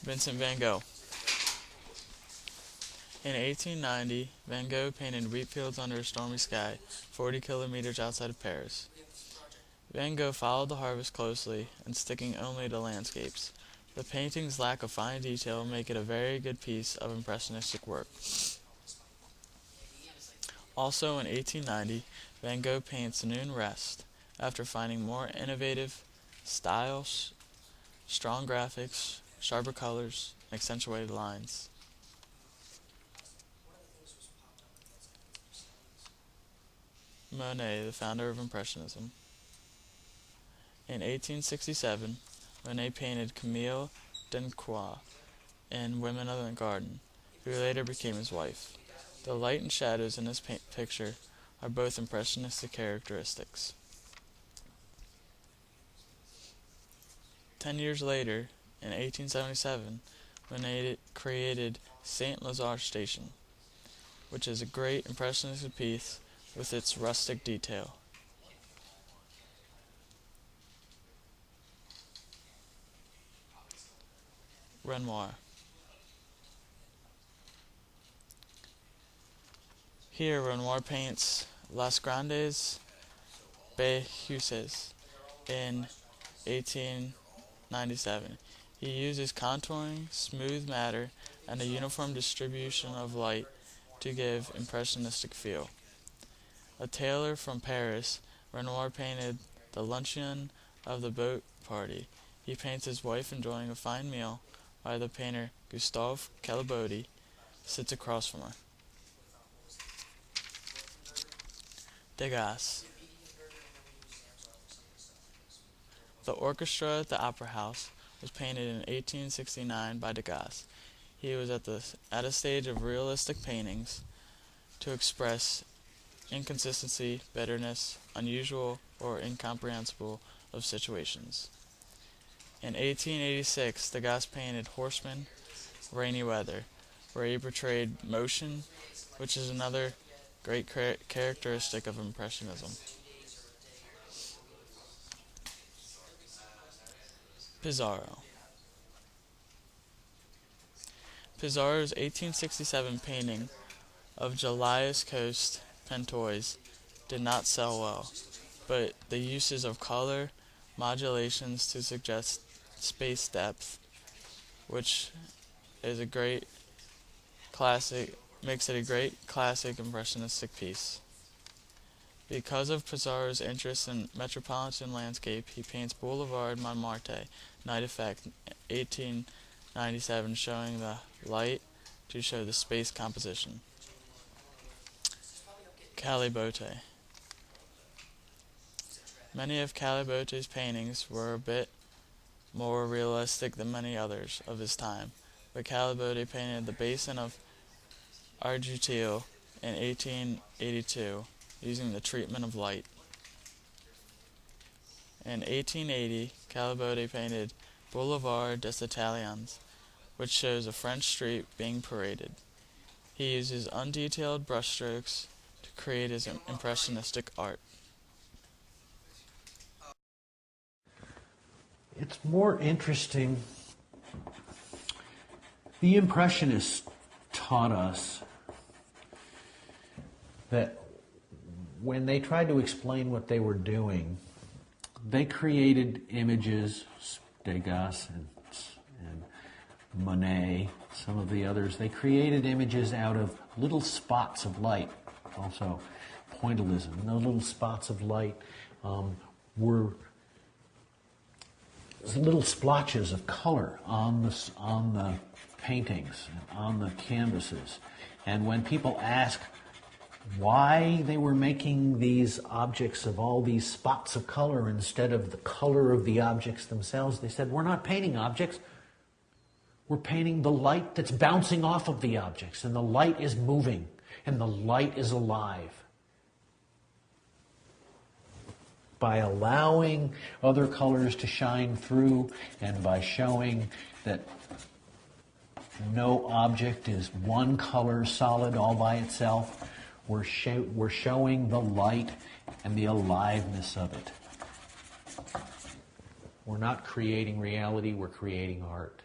Vincent van Gogh. In 1890, Van Gogh painted wheat fields under a stormy sky, 40 kilometers outside of Paris. Van Gogh followed the harvest closely and sticking only to landscapes. The painting's lack of fine detail make it a very good piece of impressionistic work. Also in 1890, Van Gogh paints Noon Rest, after finding more innovative styles, strong graphics, sharper colors, and accentuated lines. Monet, the founder of Impressionism. In 1867, Monet painted Camille Dencourt in Women of the Garden, who later became his wife. The light and shadows in this picture are both impressionistic characteristics. 10 years later, in 1877, Monet created Saint Lazare Station, which is a great impressionistic piece with its rustic detail. Renoir. Here, Renoir paints Las Grandes Bejuces in 1897. He uses contouring, smooth matter, and a uniform distribution of light to give impressionistic feel. A tailor from Paris, Renoir painted the luncheon of the boat party. He paints his wife enjoying a fine meal while the painter Gustave Caillebotte sits across from her. Degas. The orchestra at the Opera House was painted in 1869 by Degas. He was at a stage of realistic paintings to express inconsistency, bitterness, unusual or incomprehensible of situations. In 1886, Degas painted Horseman, Rainy Weather, where he portrayed motion, which is another great characteristic of Impressionism. Pissarro. Pissarro's 1867 painting of Julius Coast Pentoise did not sell well, but the uses of color modulations to suggest space depth, which is a great classic, makes it a great classic impressionistic piece. Because of Pissarro's interest in metropolitan landscape, he paints Boulevard Montmartre, Night Effect, 1897, showing the light to show the space composition. Caillebotte. Many of Caillebotte's paintings were a bit more realistic than many others of his time, but Caillebotte painted the Basin of Argenteuil in 1882 using the treatment of light. In 1880, Caillebotte painted Boulevard des Italiens, which shows a French street being paraded. He uses undetailed brushstrokes to create his impressionistic art. It's more interesting. The Impressionists taught us that when they tried to explain what they were doing, they created images, Degas and Monet, some of the others, they created images out of little spots of light, also pointillism. And those little spots of light were little splotches of color on the paintings and on the canvases. And when people ask why they were making these objects of all these spots of color instead of the color of the objects themselves, they said, we're not painting objects, we're painting the light that's bouncing off of the objects, and the light is moving, and the light is alive. By allowing other colors to shine through, and by showing that no object is one color solid all by itself, we're showing the light and the aliveness of it. We're not creating reality, we're creating art.